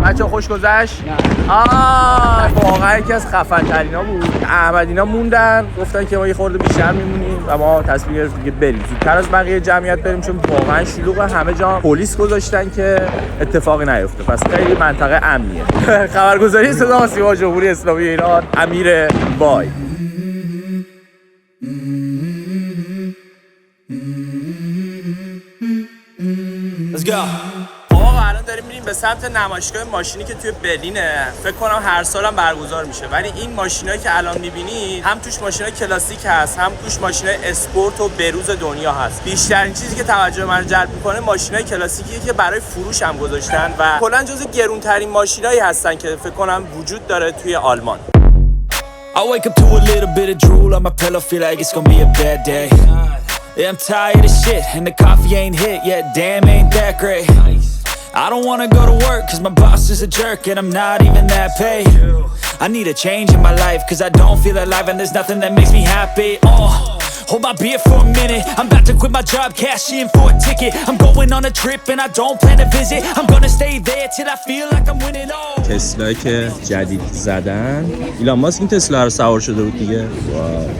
بچه خوش گذشت؟ واقعا یکی از خفن ترینا بود. احمدینا موندن گفتن که ما یه خورده بیشتر میمونیم و ما تصمیم گرفتیم که بریم زودتر از بقیه جمعیت بریم، چون واقعا شلوغه، همه جا پلیس گذاشتن که اتفاقی نیفته، پس خیلی منطقه امنیه. خبرگزاری صدا و سیما جمهوری اسلامی ایران، امیر بای. Let's go. الان داریم میریم به سمت نمایشگاه ماشینی که توی برلینه. فکر کنم هر سالم برگزار میشه، ولی این ماشینایی که الان میبینید هم توش ماشینای کلاسیک هست، هم توش ماشینای اسپورت و بروز دنیا هست. بیشترین چیزی که توجه من جلب میکنه ماشینای کلاسیکیه که برای فروش هم گذاشتن و کلا جزو گرونترین ماشینایی هستن که فکر کنم وجود داره توی آلمان. I wake up to a little bit of drool on my pillow, feel like it's gonna be a bad day. Yeah, I'm tired of shit, and the coffee ain't hit yet, damn ain't that great. I don't wanna go to work, cause my boss is a jerk, and I'm not even that paid. I need a change in my life, cause I don't feel alive, and there's nothing that makes me happy. Hold my beer for a minute, I'm about to quit my job, cash in for a ticket. I'm going on a trip, and I don't plan to visit. I'm gonna stay there till I feel like I'm winning all. تسلایی که جدید زدن، ایلان ماسک این تسلا رو سوار شده بود دیگه. واو،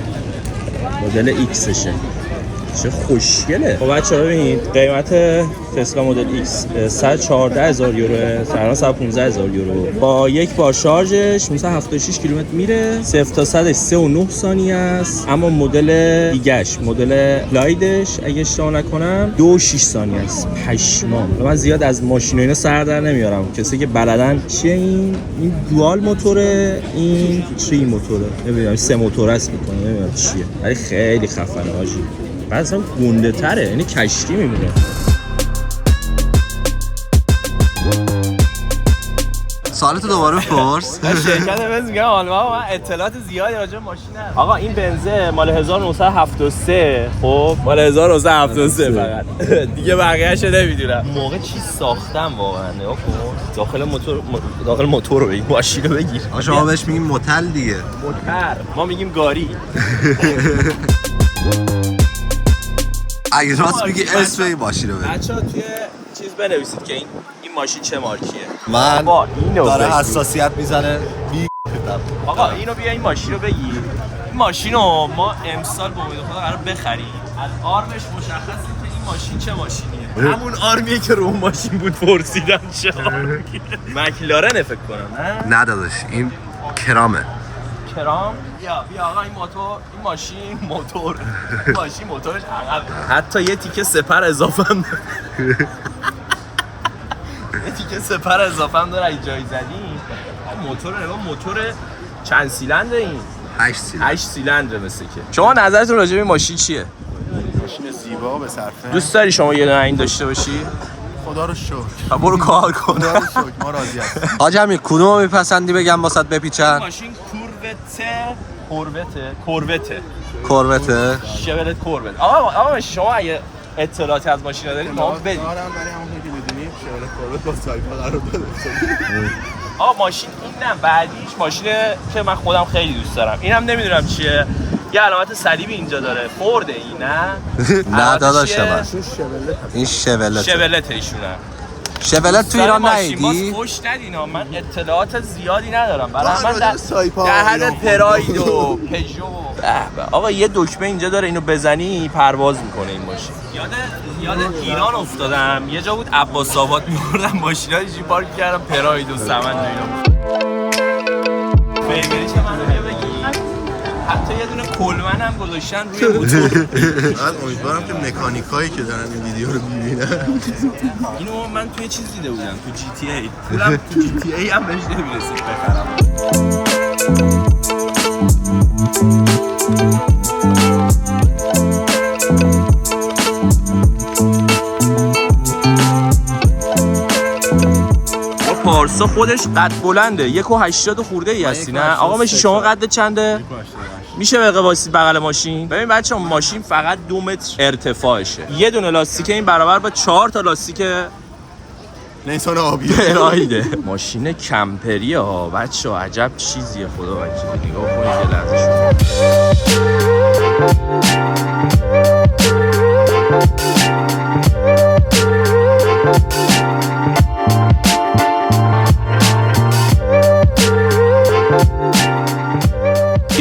مدل ایکسشه، چه خوشگله. خب بچه‌ها ببینید قیمت تسلا مدل ایکس 114,000 یورو، تقریبا 115,000 یورو. با یک بار شارژش 76 کیلومتر میره. 0 تا 100ش 3.9 ثانیه است، اما مدل دیگه‌اش، مدل لایدش اگه اشتباه نکنم 2.6 ثانیه است. پشمام. من زیاد از ماشینا اینا سر در نمیارم. کسی که بلدن چیه این دوال موتوره، این تری موتوره، نمیدونم 3 موتور است میکنه، نمیدونم چیه، ولی خیلی خفنه حاجی. بعد اصلا گنده تره، یعنی کشتی میمونه. سوالتو دوباره بپرس. شرکت بنز میگم آلمان من اطلاعات زیادی راجع به ماشین ندارم. آقا این بنزه مال 1973. خب مال 1973 فقط. دیگه بقیه‌اشو نمیدونم. موقع چی ساختم واقعا. نگاه کن. داخل موتور رو بگیر، ماشین رو بگیر. شما بهش میگیم موتل دیگه. موتر. ما میگیم گاری. اگه راست میگی اسم این ماشین رو بگیر. بچه‌ها توی چیز بنویسید که این ماشین چه مارکیه. من داره حساسیت میزنه. آقا اینو بیا این ماشین رو بگیر. این ماشین رو ما امسال به امید خدا قرار بخریم. از آرمش مشخصه که این ماشین چه ماشینیه. همون آرمیه که رو اون ماشین بود پرسیدم چه آرمیه. مکلارن فکر کنم. نه داداش این کرامه. کرام؟ بیا آقا این ماشین موتورش عقب. حتی یه تیکه سپر اضافه هم داره. یه تیکه سپر اضافه هم داره. اگه جایی زدیم موتور نگاه، موتور چند سیلندره این؟ 8 سیلندره مثل که. شما نظرتون راجع به این ماشین چیه؟ ماشین زیبا به صرفه. دوست داری شما یه دونه این داشته باشی؟ خدا رو شکر. برو کار کن. خدا رو شکر ما راضی هستیم. حاج امیر کدومو میپسندی بگم واسط بپیچن؟ ماشین کوروته. شورلت کوروت. آقا شما اگه اطلاعاتی از ماشینا دارید ما بدید. دارم، ولی همونطور که می‌دونید شورلت کوروت با سایپا قرار داده. آقا ماشین این نه، بعدیش ماشینه که من خودم خیلی دوست دارم. اینم نمیدونم چیه، یه علامت صلیبی اینجا داره. فورد این نه؟ نه داداش من. این شولت ایشونه. شولت تو ایران ندیدی؟ خوش ندینا، من اطلاعات زیادی ندارم. برای من در حد پراید و پژو. آقا یه دکمه اینجا داره، اینو بزنی پرواز میکنه این ماشین. یاد ایران افتادم، یه جا بود عباس آباد می‌بردم ماشینا اینجوری پارک کردم، پراید و سمند و اینا. فیبریش منو بگی. حتی یه دونه کلمن هم گذاشتن روی موتور. من امیدوارم که مکانیکایی که دارن این ویدیو رو می‌بینن. اینو من توی چیز دیده بودم، تو جی تی ای. پولم تو جی تی ای هم بهش نمی‌رسید بخرم. پارسا خودش قد بلنده، 1.80 خورده ای هستی نه؟ آقا میشه شما قد چنده؟ میشه بقیه واسید بغل ماشین؟ ببین بچه‌ها ماشین فقط 2 متر ارتفاعشه. یه دونه لاستیک این برابر با 4 تا لاستیک نیسان آبی. برایده. ماشین کمپریه ها بچه‌ها، عجب چیزیه خدا وکیلی. نگاه کنید یه لحظه.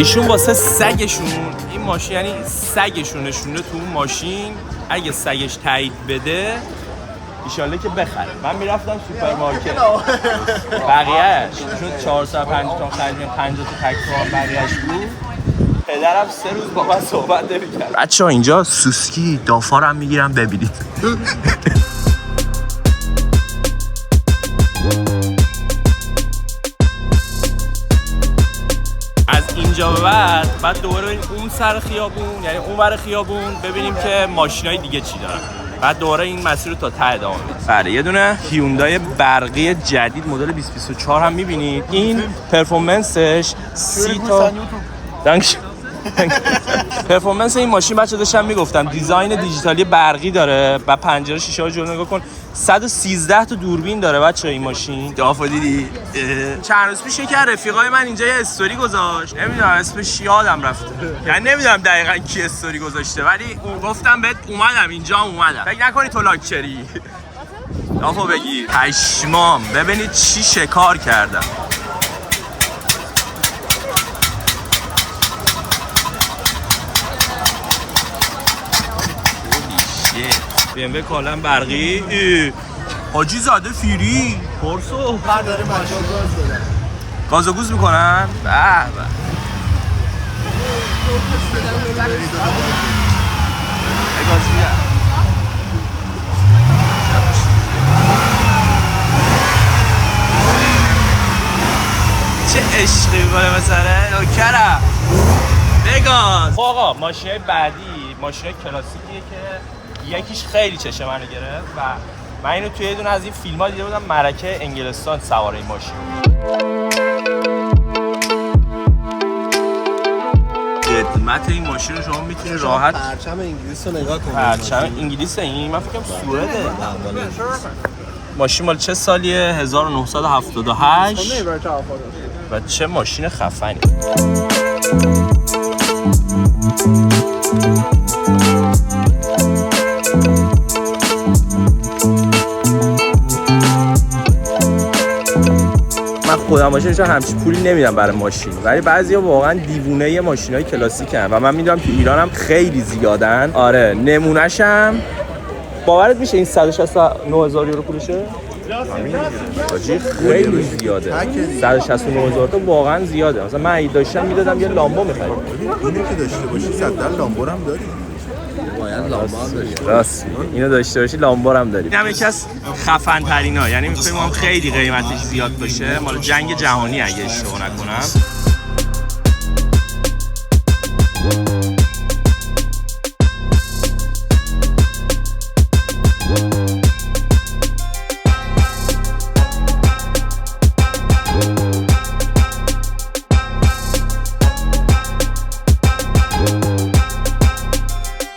ایشون واسه سگشون این ماشین، یعنی سگشون نشونده تو اون ماشین اگه سگش تایید بده ایشالله که بخره. من میرفتم سوپرمارکت بقیهش چون 450 تا خریدیم 50 تا تک تومن بقیهش بود. پدرم 3 روز با من صحبت نمی‌کرد. بچه‌ها اینجا سوسکی دافارم میگیرم ببینید. از اینجا به بعد دوباره بریم اون سر خیابون، یعنی اون ور خیابون ببینیم که ماشینای دیگه چی دارن. بعد دوباره این مسیر رو تا ته ادامه میدیم. بله یه دونه هیوندای برقی جدید مدل 2024 هم می‌بینید. این پرفورمنسش 30 تا پرفورمنس این ماشین بچه داشتم میگفتم دیزاین دیجیتالی برقی داره و پنجره شیشه ها جلو نگاه کن 113 تا دوربین داره بچه این ماشین. دافا دیدی چند روز پیش که رفیقای من اینجا یه استوری گذاشت، نمیدونم اسمش یادم رفته، یعنی نمیدونم دقیقاً کی استوری گذاشته ولی گفتم بهت اومدم اینجا اومدم، فکر نکنی تو لاکچری. دافا بگیر پشمام ببینید چی شکار کردم. BMW کالم برقی حاجی زاده فیری پرسو داره گاز و گوز میکنن. به به چه عشقی میکنه مثلا نوکرم بگاز. آقا ماشینای بعدی ماشینای کلاسیکیه که یکیش خیلی چشم منو گرفت و من اینو توی یه دونه از این فیلم‌ها دیده بودم، مرکه انگلستان سوار این ماشین. خدمت این ماشین رو شما میتونید راحت پرچم انگلیس رو نگاه کنید. پرچم انگلیس این من فکر کنم سوئده. ماشین مال چه سالیه؟ 1978 و چه ماشین خفنی. من خودم ماشینشون همچین پولی نمیدم برای ماشین، ولی بعضیا واقعا دیوونه ماشینای کلاسیکن و من میدونم تو ایرانم خیلی زیادن. آره نمونهشم باورت میشه این 169,000 یورو پولشه؟ حاجی خیلی زیاده. 169,000 تا واقعا زیاده. مثلا من اگه داشتم میدادم یه لامبو می‌خرید. اینو که داشته باشی 100 لامبو هم داری. باید لامبو هم داری. راست اینو داشته باشی لامبو هم داری. اینم یکی از خفن ترینا، یعنی فکر کنم خیلی قیمتش زیاد باشه، مال جنگ جهانی اگه اشتباه نکنم.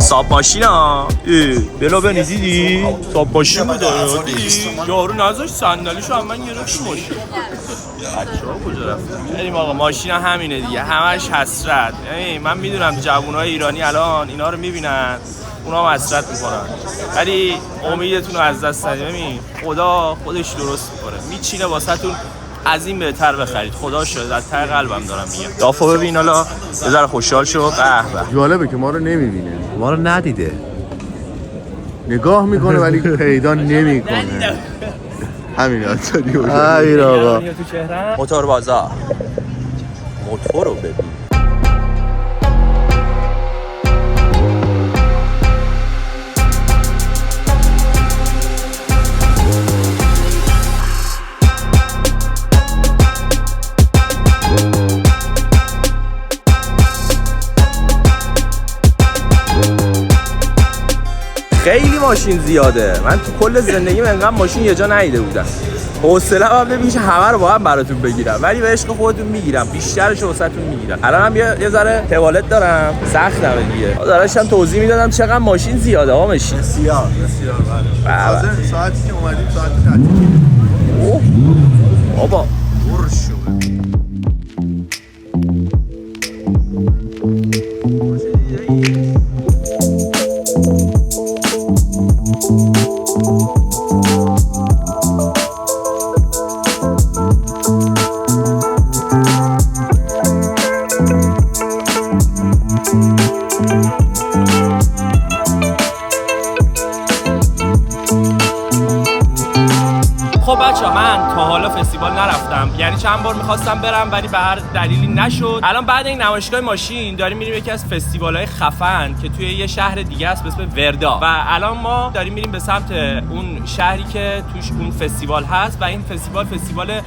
ساب ماشین ها بلا بنزیدی؟ ساب ماشین بود یارو نذاشت صندلیشو هم من گرفت ماشین. بچه ها کجا رفتن؟ بریم آقا ماشین ها همینه دیگه، همش حسرت. یعنی من میدونم جوانای ایرانی الان اینا رو میبینن اونا هم حسرت میکنن، ولی امیدتون رو از دست ندید. ببین خدا خودش درست میکنه، میچینه واسهتون از این بهتر بخرید. خدا شاید از ته قلبم دارم میگم. دافا ببین حالا یه ذره خوشحال شو. به به جالبه که ما رو نمیبینه، ما رو ندیده، نگاه میکنه ولی پیدا نمیکنه. همین آتاری همین آقا. موتور بازار موتور رو ببین. خیلی ماشین زیاده. من تو کل زندگیم انقدر ماشین یه جا ندیده بودم. حوصله هم نمیشه همه رو با هم براتون بگیرم، ولی به عشق خودتون میگیرم، بیشترش واسهتون میگیرم. الانم یه ذره توالت دارم، سختمه دیگه. داشتم توضیح میدادم چقدر ماشین زیاده ها ماشین. بسیار بله. ساعتی که اومدیم ساعت تعطیلی. اوه بابا برو شو. خب بچه‌ها من تا حالا فستیوال نرفتم، یعنی چند بار می‌خواستم برم ولی به هر دلیلی نشد. الان بعد این نمایشگاه ماشین داریم میریم یکی از فستیوال‌های خفن که توی یه شهر دیگه است به اسم وردا و الان ما داریم میریم به سمت اون شهری که توش اون فستیوال هست و این فستیوال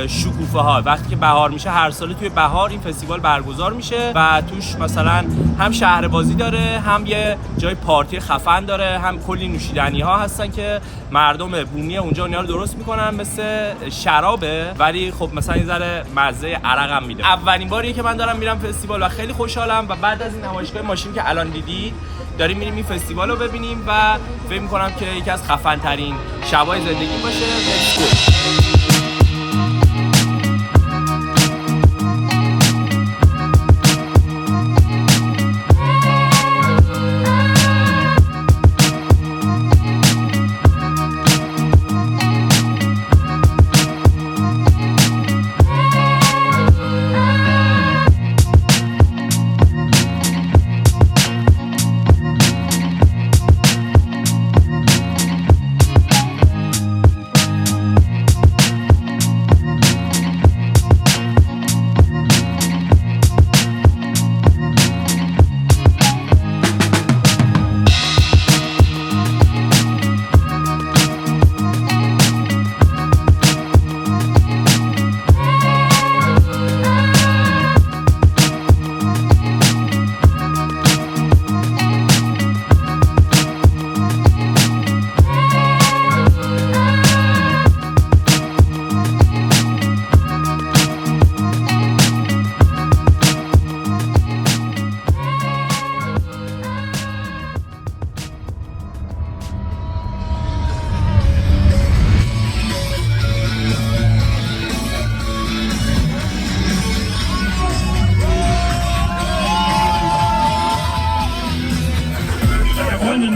شکوفه ها. وقتی که بهار میشه هر ساله توی بهار این فستیوال برگزار میشه و توش مثلا هم شهر بازی داره، هم یه جای پارتی خفن داره، هم کلی نوشیدنی ها هستن که مردم بومی اونجا اونها رو درست میکنن، مثل شرابه ولی خب مثلا یه ذره مزه عرق هم میده. اولین باریه که من دارم میرم فستیوال و خیلی خوشحالم و بعد از این نمایشگاه ماشین که الان دیدید داریم میریم این فستیوال رو ببینیم و فکر می‌کنم که یکی از خفن ترین شبای زندگی باشه.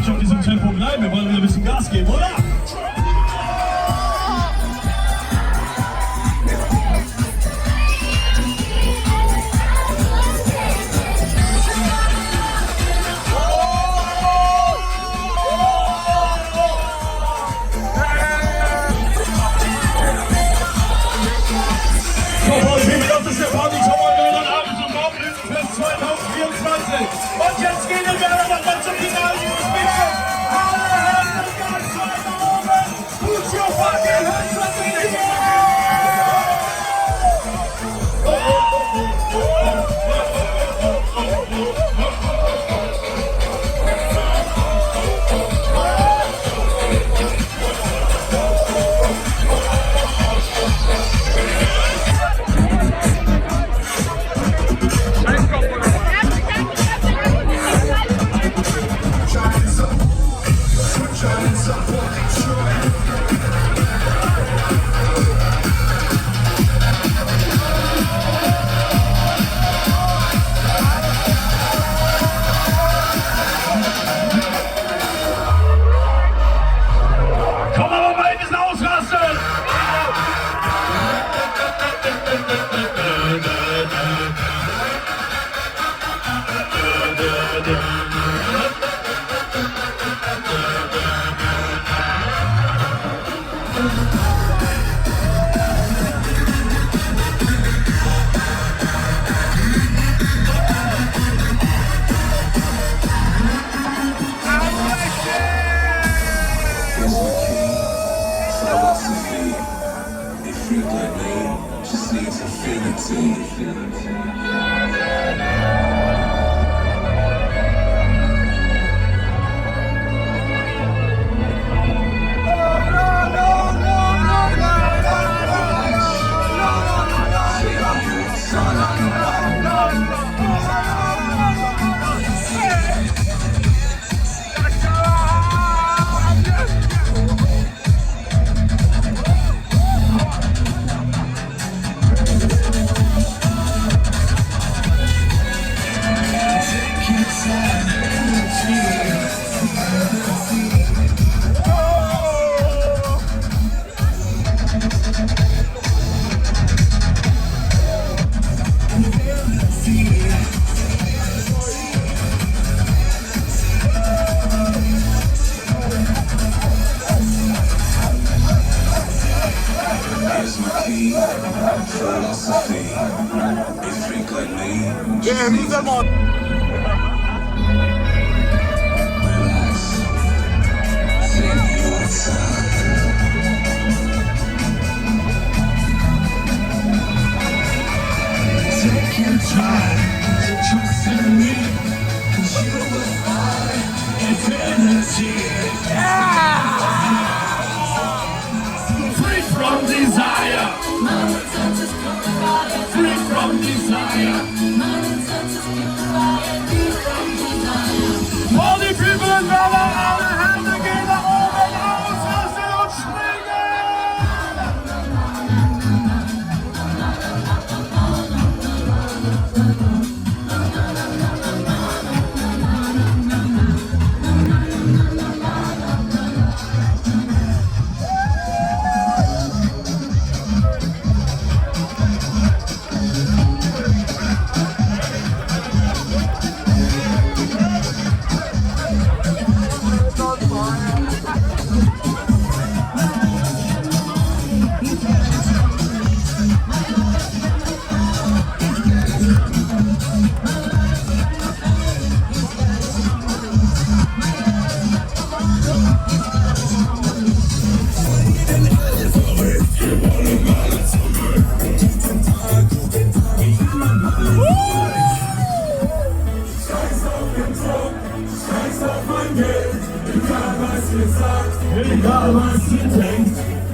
Nicht auf diesem Tempo bleiben, wir wollen wieder ein bisschen Gas geben, oder? Und jetzt gehen wir nochmal zum Finale. Free from desire. Free from desire. All die people in Welle, alle Hände gehen nach oben, ausrasten und springen!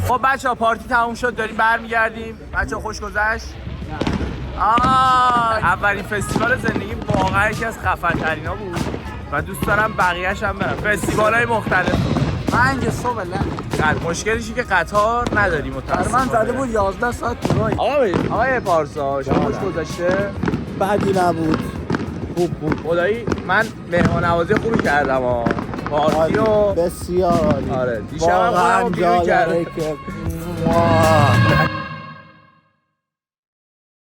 خب بچه‌ها پارتی تموم شد، داریم برمیگردیم. بچه‌ها خوش گذشت؟ اولین فستیوال زندگیم واقعا یکی از خفن‌ترینا بود و دوست دارم بقیه‌اش هم برم. فستیوال‌های مختلف. من صبح مشکلشی که قطار نداریم متأسفانه. من زده بود 11 ساعت تو آقای پارسا شما خوش گذشته؟ بعدی نبود. خوب بود. خدایی من مهمان نوازی خوبی کردم پارتی و بسیار عالی. آره دیشب هم خودم رو بیرون کردم. که